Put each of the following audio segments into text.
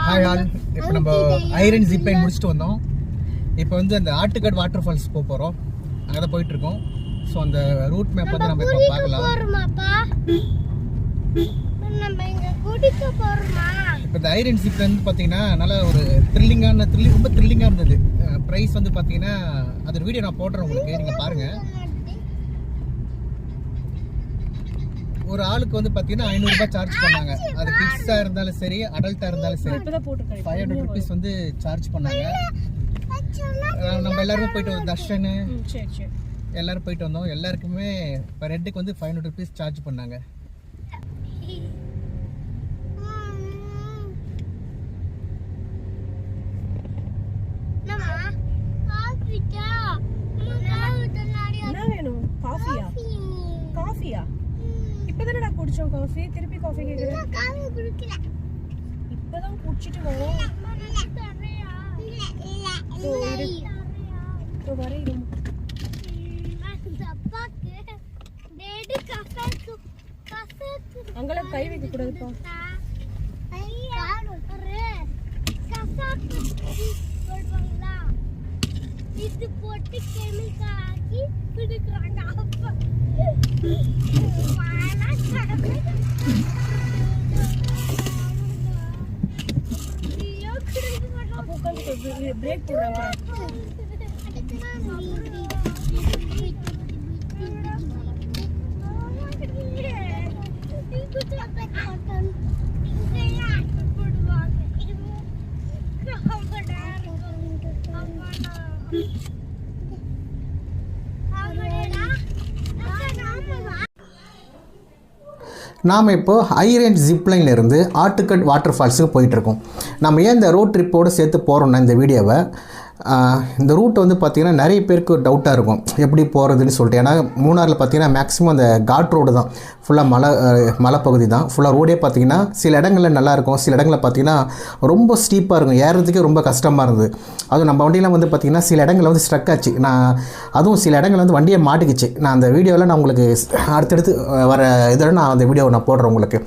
Hi all, இப்போ நம்ம iron zip line முடிச்சுட்டு வந்தோம். இப்போ வந்து அந்த ஆட்டுக்காடு வாட்டர் ஃபால்ஸ் போகிறோம். அங்கே தான் போயிட்டு இருக்கோம். ஸோ அந்த ரூட் மேப் வந்து நம்ம இப்போ பார்க்கலாம். இப்போ இந்த ஐரன் ஜிப் வந்து பார்த்தீங்கன்னா நல்லா ஒரு ரொம்ப த்ரில்லிங்காக இருந்தது. ப்ரைஸ் வந்து பார்த்தீங்கன்னா அது வீடியோ நான் போடுறேன் உங்களுக்கு, நீங்கள் பாருங்கள். ஒரு ஆளுக்கு வந்து பார்த்தீங்கன்னா 500 ரூபாய் சார்ஜ் பண்ணாங்க. அது கிட்ஸாக இருந்தாலும் சரி, அடல்ட்டாக இருந்தாலும் சரி 500 ருபீஸ் வந்து சார்ஜ் பண்ணாங்க. நம்ம எல்லாருமே போயிட்டு வந்தோம். தர்ஷன் எல்லாரும் போயிட்டு வந்தோம். எல்லாருக்குமே பர் ஹெட்டுக்கு வந்து 500 ருபீஸ் சார்ஜ் பண்ணாங்க. இப்பதானடா குடிச்சோம் காஃபி, திருப்பி காஃபி கேக்குற? காஃபி குடிக்கல, இப்பதான் குடிச்சிட்டு வரோம். तो वरे रूम அப்பாக்கு டேடி காஃபி அங்கல கை வைக்க கூடாதுப்பா. ஐயா அரே காஃபி போடுவாங்களா, இது போட்டு கெமிக்கல் ஆக்கி குடிக்கறாங்க. அப்பா வானா கடமை ஐயோ குடிக்க மாட்டோம். அப்போ உட்கார்ந்து பிரேக் போடுறாங்க. நாம் இப்போ ஐரன் ஜிப்லைனில் இருந்து ஆட்டுக்கட் வாட்டர் ஃபால்ஸுக்கு போயிட்டுருக்கோம். நம்ம ஏன் இந்த ரோட் ட்ரிப்போடு சேர்த்து போகிறோம்னா, இந்த வீடியோவை இந்த ரூட் வந்து பார்த்திங்கன்னா நிறைய பேருக்கு டவுட்டாக இருக்கும் எப்படி போகிறதுன்னு சொல்லிட்டு. ஏன்னா மூணாரில் பார்த்திங்கன்னா மேக்ஸிமம் அந்த காட் ரோடு தான், ஃபுல்லாக மலைப்பகுதி தான். ஃபுல்லாக ரோடே பார்த்திங்கன்னா சில இடங்களில் நல்லாயிருக்கும், சில இடங்களில் பார்த்திங்கன்னா ரொம்ப ஸ்டீப்பாக இருக்கும், ஏறுறதுக்கே ரொம்ப கஷ்டமாக இருந்தது. அதுவும் நம்ம வண்டியெலாம் வந்து பார்த்திங்கன்னா சில இடங்களில் வந்து ஸ்ட்ரக் ஆச்சு. அதுவும் சில இடங்களில் வந்து வண்டியை மாட்டிக்கிச்சு. நான் அந்த வீடியோவில் நான் உங்களுக்கு அடுத்தடுத்து வர இதோட நான் அந்த வீடியோவை நான் போடுறேன் உங்களுக்கு.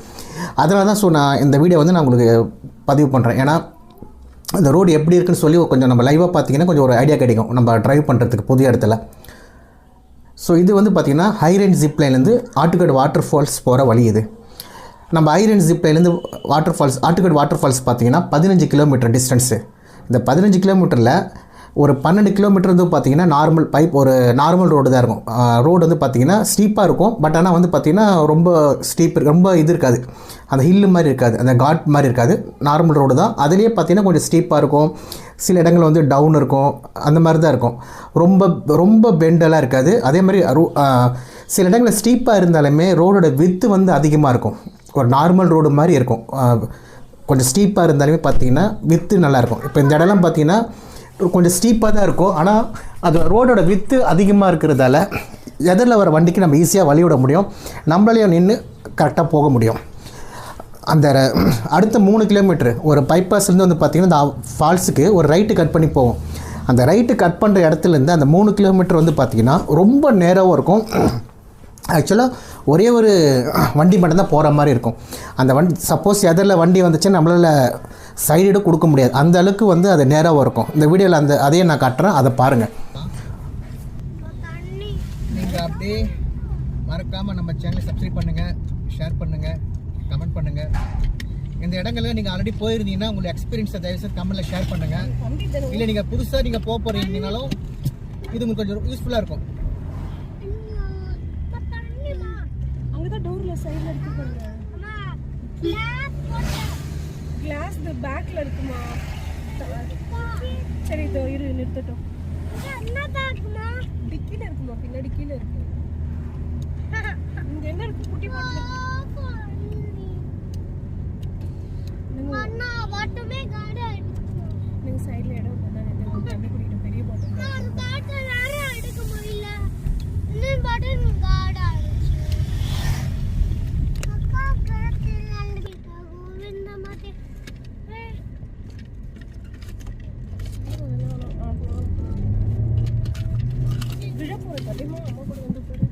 அதனால தான் நான் இந்த வீடியோ வந்து நான் உங்களுக்கு பதிவு பண்ணுறேன். ஏன்னா அந்த ரோடு எப்படி இருக்குன்னு சொல்லி கொஞ்சம் நம்ம லைவாக பார்த்தீங்கன்னா கொஞ்சம் ஒரு ஐடியா கிடைக்கும் நம்ம ட்ரைவ் பண்ணுறதுக்கு புதிய இடத்துல. ஸோ இது வந்து பார்த்திங்கன்னா ஐரன் ஜிப்லைன்லேருந்து ஆட்டுக்காடு வாட்டர் ஃபால்ஸ் போகிற வழி இது. நம்ம ஐரன் ஜிப்லைன்லேருந்து ஆட்டுக்காடு வாட்டர் ஃபால்ஸ் பார்த்திங்கன்னா 15 கிலோமீட்டர் டிஸ்டன்ஸு. இந்த 15 கிலோமீட்டரில் ஒரு 12 கிலோமீட்டர் வந்து பார்த்திங்கன்னா நார்மல் ரோடு தான் இருக்கும். ரோடு வந்து பார்த்திங்கன்னா ஸ்டீப்பாக இருக்கும். பட் ஆனால் வந்து பார்த்திங்கன்னா ரொம்ப இது இருக்காது, அந்த ஹில்லு மாதிரி இருக்காது, அந்த காட் மாதிரி இருக்காது, நார்மல் ரோடு தான். அதுலேயே பார்த்திங்கன்னா கொஞ்சம் ஸ்டீப்பாக இருக்கும், சில இடங்கள் வந்து டவுன் இருக்கும், அந்த மாதிரி தான் இருக்கும். ரொம்ப பெண்டெல்லாம் இருக்காது. அதே மாதிரி சில இடங்களில் ஸ்டீப்பாக இருந்தாலுமே ரோடோட வித்து வந்து அதிகமாக இருக்கும். ஒரு நார்மல் ரோடு மாதிரி இருக்கும். கொஞ்சம் ஸ்டீப்பாக இருந்தாலுமே பார்த்திங்கன்னா வித்து நல்லாயிருக்கும். இப்போ இந்த இடம்லாம் பார்த்திங்கன்னா கொஞ்சம் ஸ்டீப்பாக தான் இருக்கும். ஆனால் அது ரோடோட வித்து அதிகமாக இருக்கிறதால எதிரில் வர வண்டிக்கு நம்ம ஈஸியாக வழி விட முடியும், நம்மளாலேயும் நின்று கரெக்டாக போக முடியும். அந்த அடுத்த 3 கிலோமீட்டர் ஒரு பைபாஸ்லேருந்து வந்து பார்த்திங்கன்னா இந்த ஃபால்ஸுக்கு ஒரு ரைட்டு கட் பண்ணி போவோம். அந்த ரைட்டு கட் பண்ணுற இடத்துலேருந்து அந்த 3 கிலோமீட்டர் வந்து பார்த்திங்கன்னா ரொம்ப நேராகவும் இருக்கும். ஆக்சுவலாக ஒரே ஒரு வண்டி மட்டும்தான் போகிற மாதிரி இருக்கும். அந்த வண்டி சப்போஸ் எதிரில் வண்டி வந்துச்சுன்னா நம்மளால் சைடு கொடுக்க முடியாது, அந்த அளவுக்கு வந்து அது நேராகவும் இருக்கும். இந்த வீடியோவில் அதையே நான் காட்டுறேன், அதை பாருங்கள். நீங்கள் அப்படியே மறக்காமல் நம்ம சேனலை சப்ஸ்கிரைப் பண்ணுங்கள், ஷேர் பண்ணுங்கள், கமெண்ட் பண்ணுங்கள். இந்த இடங்களில் நீங்கள் ஆல்ரெடி போயிருந்தீங்கன்னா உங்களுடைய எக்ஸ்பீரியன்ஸை தயவுசெய்து கமெண்ட்டில் ஷேர் பண்ணுங்கள். இல்லை நீங்கள் புதுசாக நீங்கள் போகிறீங்கனாலும் இது உங்களுக்கு கொஞ்சம் யூஸ்ஃபுல்லாக இருக்கும். கிளாஸ் பேக்ல இருக்குமா? சரி இதோ இரு நிறுத்தட்டும். டிக்கில இருக்குமா? பின்னாடி கீழே இருக்கு. இங்க என்ன இருக்கு? குட்டி போட்டு அண்ணா வாட்டமே காடா நீங்க சைடுல இடம் இல்ல. நான் தண்ணி குடிக்கிற பெரிய பாட்டில் நான் பாட்டில் யாரும் எடுக்க முடியல. இன்னும் பாட்டில் காடா அக்கா கரெக்ட் லாண்டி கோவிந்த மாதே விட போற தடிமா அம்மா கூட வந்து பாரு.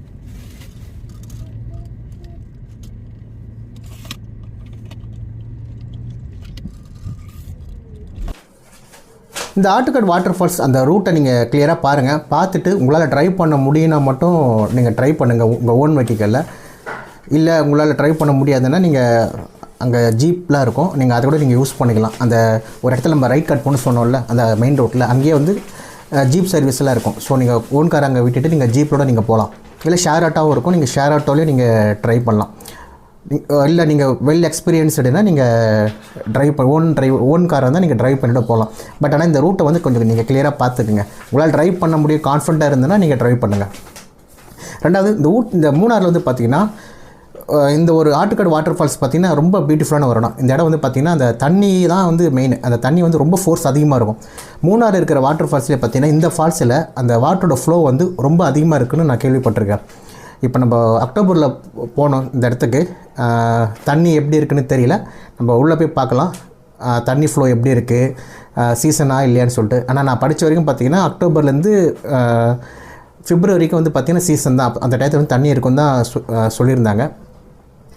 இந்த ஆட்டுக்காடு வாட்டர் ஃபால்ஸ் அந்த ரூட்டை நீங்கள் கிளியராக பாருங்கள். பார்த்துட்டு உங்களால் ட்ரைவ் பண்ண முடியும்னா மட்டும் நீங்கள் ட்ரை பண்ணுங்கள் உங்கள் ஓன் வெஹிக்கிளில். இல்லை உங்களால் ட்ரைவ் பண்ண முடியாதுன்னா நீங்கள் அங்கே ஜீப்லாம் இருக்கும், நீங்கள் அதை கூட நீங்கள் யூஸ் பண்ணிக்கலாம். அந்த ஒரு இடத்துல நம்ம ரைட் கட் பண்ணு சொன்னோம்ல அந்த மெயின் ரோட்டில், அங்கேயே வந்து ஜீப் சர்வீஸ்லாம் இருக்கும். ஸோ நீங்கள் ஓன் கார் அங்கே விட்டுட்டு நீங்கள் ஜீப்போட நீங்கள் போகலாம். இல்லை ஷேர் ஆட்டோவும் இருக்கும், நீங்கள் ஷேர் ஆட்டோலேயே நீங்கள் ட்ரை பண்ணலாம். இல்லை நீங்கள் வெல் எக்ஸ்பீரியன்ஸ்டுனா நீங்கள் ஓன் காராக இருந்தால் நீங்கள் ட்ரைவ் பண்ணிட்டு போகலாம். பட் ஆனால் இந்த ரூட்டை வந்து கொஞ்சம் நீங்கள் கிளியராக பார்த்துக்குங்க. உங்களால் ட்ரைவ் பண்ண முடியும் கான்ஃபிடண்ட்டாக இருந்ததுன்னா நீங்கள் ட்ரைவ் பண்ணுங்கள். ரெண்டாவது இந்த மூணாரில் வந்து பார்த்திங்கன்னா இந்த ஒரு ஆட்டுக்காடு வாட்டர் ஃபால்ஸ் பார்த்திங்கன்னா ரொம்ப பியூட்டிஃபுல்லான ஒரு இடம். இந்த இடம் வந்து பார்த்திங்கன்னா அந்த தண்ணி தான் வந்து மெயின். அந்த தண்ணி வந்து ரொம்ப ஃபோர்ஸ் அதிகமாக இருக்கும். மூணாறு இருக்கிற வாட்டர் ஃபால்ஸ்லேயே பார்த்திங்கன்னா இந்த ஃபால்ஸில் அந்த வாட்டரோட ஃப்ளோ வந்து ரொம்ப அதிகமாக இருக்குதுன்னு நான் கேள்விப்பட்டிருக்கேன். இப்போ நம்ம அக்டோபரில் போனோம் இந்த இடத்துக்கு, தண்ணி எப்படி இருக்குதுன்னு தெரியல, நம்ம உள்ளே போய் பார்க்கலாம் தண்ணி ஃப்ளோ எப்படி இருக்குது, சீசனாக இல்லையான்னு சொல்லிட்டு. ஆனால் நான் படித்த வரைக்கும் பார்த்திங்கன்னா அக்டோபர்லேருந்து பிப்ரவரிக்கும் வந்து பார்த்திங்கன்னா சீசன் தான். அந்த டயத்தில் வந்து தண்ணி இருக்குன்னு தான் சொல்லியிருந்தாங்க.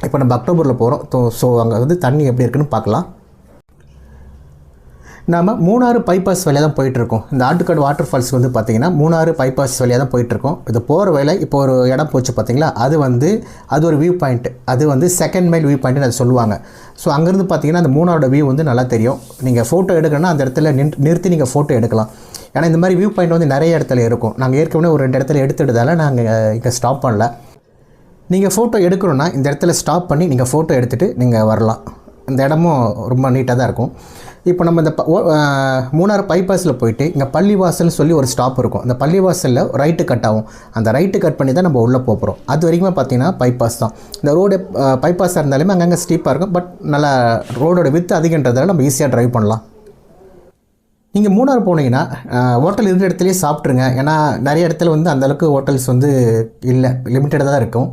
இப்போ நம்ம அக்டோபரில் போகிறோம். ஸோ அங்கே வந்து தண்ணி எப்படி இருக்குன்னு பார்க்கலாம். நாம் மூணாறு பைபாஸ் வழியாக தான் போயிட்டுருக்கோம். இந்த ஆட்டுக்காடு வாட்டர் ஃபால்ஸ் வந்து பார்த்திங்கன்னா மூணாறு பைபாஸ் வழியாக தான் போயிட்டுருக்கோம். இது போகிற வேலை இப்போ ஒரு இடம் போச்சு பார்த்திங்களா, அது ஒரு வியூ பாயிண்ட். அது வந்து செகண்ட் மைல் வியூ பாயிண்ட்னு அது சொல்லுவாங்க. ஸோ அங்கேருந்து பார்த்திங்கன்னா அந்த மூணாரோட வியூ வந்து நல்லா தெரியும். நீங்கள் ஃபோட்டோ எடுக்கணும்னா அந்த இடத்துல நிறுத்தி நீங்கள் ஃபோட்டோ எடுக்கலாம். ஏன்னா இந்த மாதிரி வியூ பாயிண்ட் வந்து நிறைய இடத்துல இருக்கும். நாங்கள் ஏற்கனவே ஒரு 2 இடத்துல எடுத்துட்டதால நாங்கள் இங்கே ஸ்டாப் பண்ணல. நீங்கள் ஃபோட்டோ எடுக்கணுன்னா இந்த இடத்துல ஸ்டாப் பண்ணி நீங்கள் ஃபோட்டோ எடுத்துகிட்டு நீங்கள் வரலாம். இந்த இடமும் ரொம்ப நீட்டாக தான் இருக்கும். இப்போ நம்ம இந்த மூணாறு பைபாஸில் போயிட்டு இங்கே பள்ளிவாசல்னு சொல்லி ஒரு ஸ்டாப் இருக்கும். அந்த பள்ளிவாசலில் ரைட்டு கட் ஆகும். அந்த ரைட்டு கட் பண்ணி தான் நம்ம உள்ளே போகிறோம். அது வரைக்கும் பார்த்திங்கன்னா பைபாஸ் தான். இந்த ரோடு பைபாஸாக இருந்தாலுமே அங்கங்கே ஸ்டீப்பாக இருக்கும். பட் நல்லா ரோடோட வித்து அதிகன்றதால நம்ம ஈஸியாக ட்ரைவ் பண்ணலாம். நீங்கள் மூணாறு போனீங்கன்னா ஹோட்டல் இருக்கிற இடத்துலையே சாப்பிட்ருங்க. ஏன்னா நிறைய இடத்துல வந்து அந்தளவுக்கு ஹோட்டல்ஸ் வந்து இல்லை, லிமிட்டடாக தான் இருக்கும்.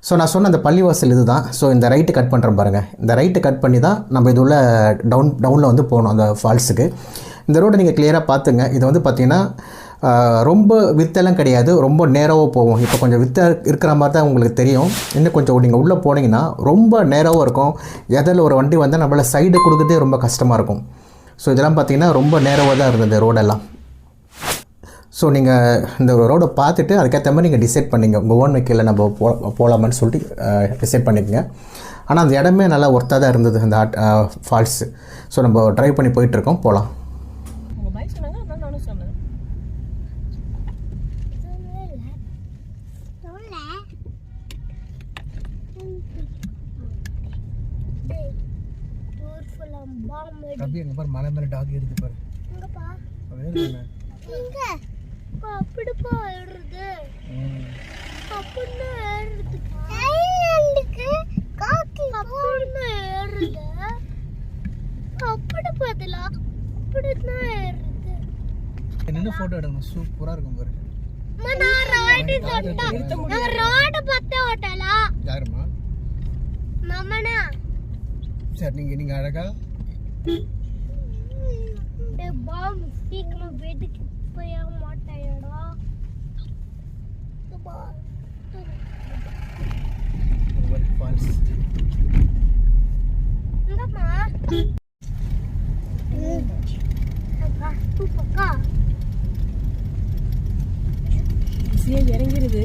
ஸோ நான் சொன்ன அந்த பள்ளிவாசல் இது தான். ஸோ இந்த ரைட்டு கட் பண்ணுறேன் பாருங்கள். இந்த ரைட்டு கட் பண்ணி தான் நம்ம இது உள்ள டவுனில் வந்து போகணும் அந்த ஃபால்ஸுக்கு. இந்த ரோடை நீங்கள் கிளியராக பார்த்துங்க. இது வந்து பார்த்திங்கன்னா ரொம்ப வித்தெல்லாம் கிடையாது, ரொம்ப நேராவாக போகும். இப்போ கொஞ்சம் வித்த இருக்கிற மாதிரி தான் உங்களுக்கு தெரியும். இன்னும் கொஞ்சம் நீங்கள் உள்ளே போனீங்கன்னா ரொம்ப நேராவாக இருக்கும். எதில் ஒரு வண்டி வந்தால் நம்மளால் சைடு கொடுக்குறதே ரொம்ப கஷ்டமாக இருக்கும். ஸோ இதெல்லாம் பார்த்திங்கன்னா ரொம்ப நேரவாக தான் இருந்தது ரோடெல்லாம். ஸோ நீங்கள் இந்த ரோடை பார்த்துட்டு அதுக்கேற்ற மாதிரி நீங்கள் டிசைட் பண்ணிங்க உங்கள் ஓன் வெஹிக்கிளில் நம்ம போகலாமான்னு சொல்லிட்டு டிசைட் பண்ணிக்கோங்க. ஆனால் அந்த இடமே நல்லா ஒர்த்தாக தான் இருந்தது அந்த ஃபால்ஸு. ஸோ நம்ம ட்ரைவ் பண்ணி போயிட்டுருக்கோம், போகலாம். அப்படியே எங்க பாரு மலை மேல டாக் இருக்கு பாரு. எங்கப்பா? எங்க? அப்படிப்பா ஏறுது. அப்படினா ஏறுது. ஐலண்டுக்கு காக்கி அப்படினா ஏறுது. அப்படி பார்த்தல. அப்படினா ஏறுது. என்ன போட்டோ எடுக்கணும், சூப்பரா இருக்கும் பாரு. நான் ரோட் பார்த்தா. நான் ரோட் பார்த்தா ஓட்டலா. யாருமா? மாமனா. சரி நீங்க அழகா பாம் சீக்கிரம் வீட்டுக்கு போய் மாட்டாயடா. இறங்கிருது,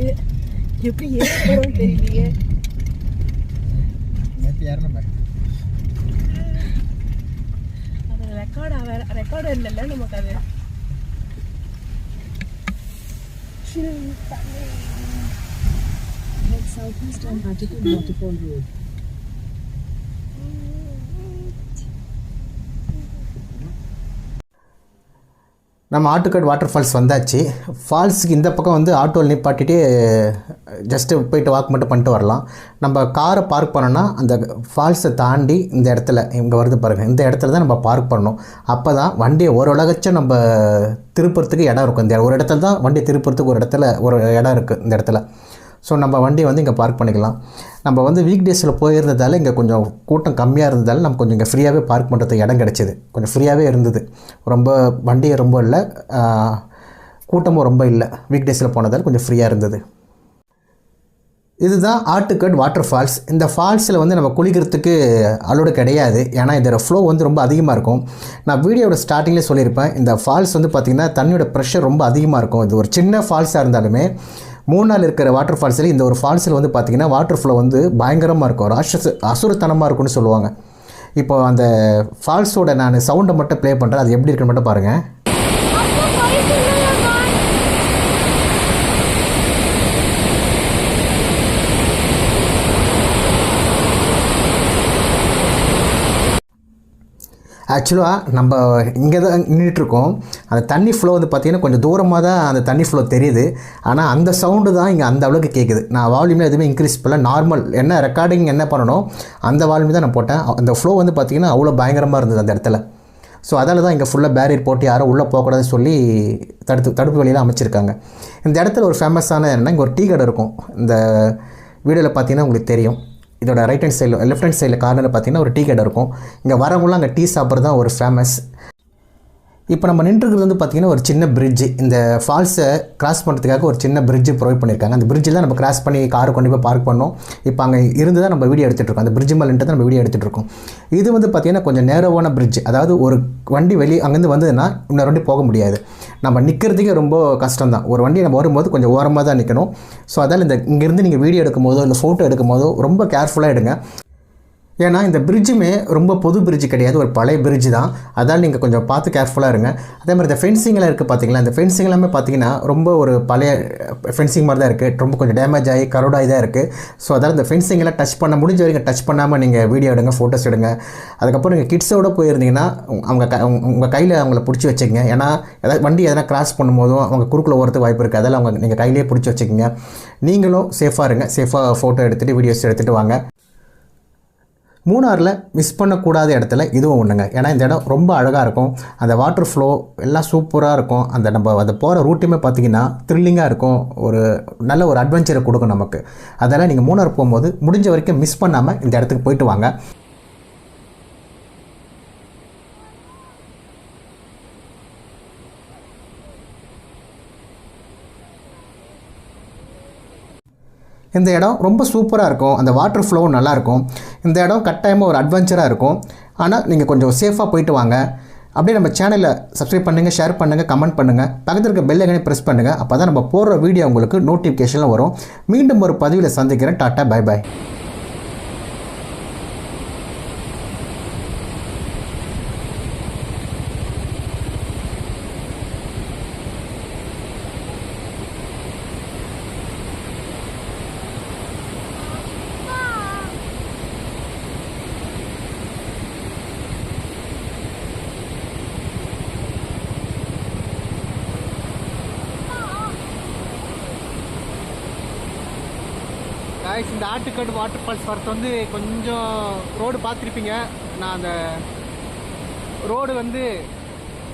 எப்படி ஏறணும் தெரியலையே. ரெக்கார்டு இல்லைல்ல நமக்கு அது. Southeast and Magical Waterfall Road. நம்ம ஆட்டுக்காடு வாட்டர் ஃபால்ஸ் வந்தாச்சு. ஃபால்ஸுக்கு இந்த பக்கம் வந்து ஆட்டோவில் நிப்பாட்டிட்டு ஜஸ்ட்டு போயிட்டு வாக் மட்டும் பண்ணிட்டு வரலாம். நம்ம காரை பார்க் பண்ணோன்னா அந்த ஃபால்ஸை தாண்டி இந்த இடத்துல இங்கே வருது பாருங்கள், இந்த இடத்துல தான் நம்ம பார்க் பண்ணணும். அப்போ தான் வண்டியை ஓரளவுக்கும் நம்ம திருப்புறத்துக்கு இடம் இருக்கும். இந்த ஒரு இடத்துல தான் வண்டி திருப்புறத்துக்கு ஒரு இடம் இருக்குது இந்த இடத்துல. ஸோ நம்ம வண்டியை வந்து இங்கே பார்க் பண்ணிக்கலாம். நம்ம வந்து வீக் டேஸில் போயிருந்ததால் இங்கே கொஞ்சம் கூட்டம் கம்மியாக இருந்ததால் நம்ம கொஞ்சம் இங்கே ஃப்ரீயாகவே பார்க் பண்ணுறதுக்கு இடம் கிடச்சிது. கொஞ்சம் ஃப்ரீயாகவே இருந்தது. ரொம்ப வண்டியை ரொம்ப இல்லை, கூட்டமும் ரொம்ப இல்லை. வீக் டேஸில் போனதால் கொஞ்சம் ஃப்ரீயாக இருந்தது. இதுதான் ஆட்டுக்கட் வாட்டர் ஃபால்ஸ். இந்த ஃபால்ஸில் வந்து நம்ம குளிக்கிறதுக்கு அலோடு கிடையாது. ஏன்னா இதோட ஃப்ளோ வந்து ரொம்ப அதிகமாக இருக்கும். நான் வீடியோட ஸ்டார்டிங்லேயே சொல்லியிருப்பேன், இந்த ஃபால்ஸ் வந்து பார்த்திங்கன்னா தண்ணியோட ப்ரெஷர் ரொம்ப அதிகமாக இருக்கும். இது ஒரு சின்ன ஃபால்ஸாக இருந்தாலுமே மூணால் இருக்கிற வாட்டர் ஃபால்ஸில் இந்த ஒரு ஃபால்ஸில் வந்து பார்த்திங்கன்னா வாட்டர் ஃப்ளோ வந்து பயங்கரமாக இருக்கும். ஒரு அசுரத்தனமாக இருக்கும்னு சொல்லுவாங்க. இப்போ அந்த ஃபால்ஸோட நான் சவுண்டை மட்டும் ப்ளே பண்ணுறேன், அது எப்படி இருக்குன்னு மட்டும் பாருங்கள். ஆக்சுவலாக நம்ம இங்கே தான் நின்றுட்டுருக்கோம். அந்த தண்ணி ஃப்ளோ வந்து பார்த்திங்கன்னா கொஞ்சம் தூரமாக தான் அந்த தண்ணி ஃப்ளோ தெரியுது. ஆனால் அந்த சவுண்டு தான் இங்கே அந்த அளவுக்கு கேட்குது. நான் வால்யூமில் எதுவுமே இன்க்ரீஸ் பண்ணல, நார்மல் என்ன ரெக்கார்டிங் என்ன பண்ணணும் அந்த வால்யூம் தான் நான் போட்டேன். அந்த ஃப்ளோ வந்து பார்த்திங்கன்னா அவ்வளோ பயங்கரமாக இருந்தது அந்த இடத்துல. ஸோ அதால் தான் இங்கே ஃபுல்லாக பேரியர் போட்டு யாரும் உள்ளே போகக்கூடாதுன்னு சொல்லி தடுப்பு வழியில் அமைச்சிருக்காங்க. இந்த இடத்துல ஒரு ஃபேமஸான என்னென்னா, இங்கே ஒரு டீ கடை இருக்கும். இந்த வீடியோவில் பார்த்திங்கன்னா உங்களுக்கு தெரியும். இதோட ரைட் ஹேண்ட் சைடில் லெஃப்ட் ஹேண்ட் சைடில் கார்னரில் பார்த்திங்கன்னா ஒரு டீ கடை இருக்கும். இங்கே வரவங்களாம் அங்கே டீ சாப்பிட்றது தான் ஒரு ஃபேமஸ். இப்போ நம்ம நின்றுக்கிறது வந்து பார்த்திங்கன்னா ஒரு சின்ன பிரிட்ஜு. இந்த ஃபால்ஸை கிராஸ் பண்ணுறதுக்காக ஒரு சின்ன பிரிட்ஜு ப்ரொவைட் பண்ணியிருக்காங்க. அந்த பிரிட்ஜில் தான் நம்ம கிராஸ் பண்ணி காரை கொண்டு போய் பார்க் பண்ணோம். இப்போ அங்கே இருந்து தான் நம்ம வீடியோ எடுத்துகிட்டு இருக்கோம். அந்த பிரிட்ஜ் மேலே தான் நம்ம வீடியோ எடுத்துகிட்டு இருக்கோம். இது வந்து பார்த்திங்கன்னா கொஞ்சம் நேரோவான பிரிட்ஜ். அதாவது ஒரு வண்டி வெளியே அங்கேருந்து வந்ததுன்னா இன்னொரு வண்டி போக முடியாது. நம்ம நிற்கிறதுக்கே ரொம்ப கஷ்டம் தான். ஒரு வண்டி நம்ம வரும்போது கொஞ்சம் ஓரமாக தான் நிற்கணும். ஸோ அதால் இங்கேருந்து நீங்கள் வீடியோ எடுக்கும் போதோ இல்லை ஃபோட்டோ எடுக்கும் போதோ ரொம்ப கேர்ஃபுல்லாக எடுங்க. ஏன்னா இந்த பிரிட்ஜுமே ரொம்ப பொது பிரிட்ஜு கிடையாது, ஒரு பழைய பிரிட்ஜு தான். அதால் நீங்கள் கொஞ்சம் பார்த்து கேர்ஃபுல்லாக இருங்க. அதே மாதிரி இந்த ஃபென்சிங்லாம் இருக்குது பார்த்தீங்களா, இந்த ஃபென்சிங் எல்லாமே பார்த்தீங்கன்னா ரொம்ப ஒரு பழைய ஃபென்சிங் மாதிரி தான் இருக்குது. ரொம்ப கொஞ்சம் டேமேஜ் ஆகி கரோடாகி தான் இருக்குது. ஸோ அதால் இந்த ஃபென்சிங்கெல்லாம் டச் பண்ண முடிஞ்ச வரைக்கும் டச் பண்ணாமல் நீங்கள் வீடியோ எடுங்க, ஃபோட்டோஸ் எடுங்க. அதுக்கப்புறம் நீங்கள் கிட்ஸோடு போயிருந்தீங்கன்னா உங்கள் கையில் அவங்கள பிடிச்சி வச்சுக்கங்க. ஏன்னா ஏதாவது வண்டி எதனா கிராஸ் பண்ணும்போதும் அவங்க குறுக்கில் ஓரத்துக்கு வாய்ப்பு இருக்குது. அதெல்லாம் நீங்கள் கையிலேயே பிடிச்சி வச்சுக்கோங்க. நீங்களும் சேஃபாக இருங்க. சேஃபாக ஃபோட்டோ எடுத்துகிட்டு வீடியோஸ் எடுத்துகிட்டு வாங்க. மூணாரில் மிஸ் பண்ணக்கூடாத இடத்துல இதுவும் ஒன்றுங்க. ஏன்னா இந்த இடம் ரொம்ப அழகாக இருக்கும். அந்த வாட்டர் ஃப்ளோ எல்லாம் சூப்பராக இருக்கும். நம்ம அதை போகிற ரூட்டுமே பார்த்திங்கன்னா த்ரில்லிங்காக இருக்கும். ஒரு நல்ல ஒரு அட்வென்ச்சரை கொடுக்கும் நமக்கு. அதெல்லாம் நீங்கள் மூணார் போகும்போது முடிஞ்ச வரைக்கும் மிஸ் பண்ணாமல் இந்த இடத்துக்கு போயிட்டு வாங்க. இந்த இடம் ரொம்ப சூப்பராக இருக்கும். அந்த வாட்டர் ஃப்ளோவும் நல்லாயிருக்கும். இந்த இடம் கட்டாயமாக ஒரு அட்வென்ச்சராக இருக்கும். ஆனால் நீங்கள் கொஞ்சம் சேஃபாக போயிட்டு வாங்க. அப்படியே நம்ம சேனலை சப்ஸ்கிரைப் பண்ணுங்கள், ஷேர் பண்ணுங்கள், கமெண்ட் பண்ணுங்கள். பக்கத்தில் இருக்க பெல் ஐக்கனை ப்ரெஸ் பண்ணுங்கள். அப்போ தான் நம்ம போடுற வீடியோ உங்களுக்கு நோட்டிஃபிகேஷனில் வரும். மீண்டும் ஒரு பதிவில் சந்திக்கிறேன். Tata, bye bye. இந்த ஆட்டுக்கட் வாட்டர் ஃபால்ஸ் வரது வந்து கொஞ்சம் ரோடு பார்த்துருப்பீங்க. நான் அந்த ரோடு வந்து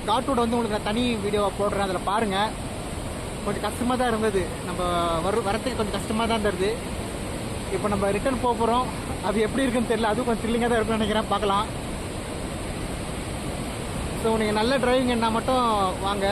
காட்டோட வந்து உங்களுக்கு நான் தனி வீடியோவை போடுறேன், அதில் பாருங்கள். கொஞ்சம் கஷ்டமாக தான் இருந்தது. நம்ம வரத்துக்கு கொஞ்சம் கஷ்டமாக தான் இருந்தது. இப்போ நம்ம ரிட்டர்ன் போக போகிறோம். அது எப்படி இருக்குன்னு தெரியல. அதுவும் கொஞ்சம் த்ரில்லிங்காக தான் இருக்குன்னு நினைக்கிறேன். பார்க்கலாம். ஸோ நீங்கள் நல்ல டிரைவிங் என்ன மட்டும் வாங்க.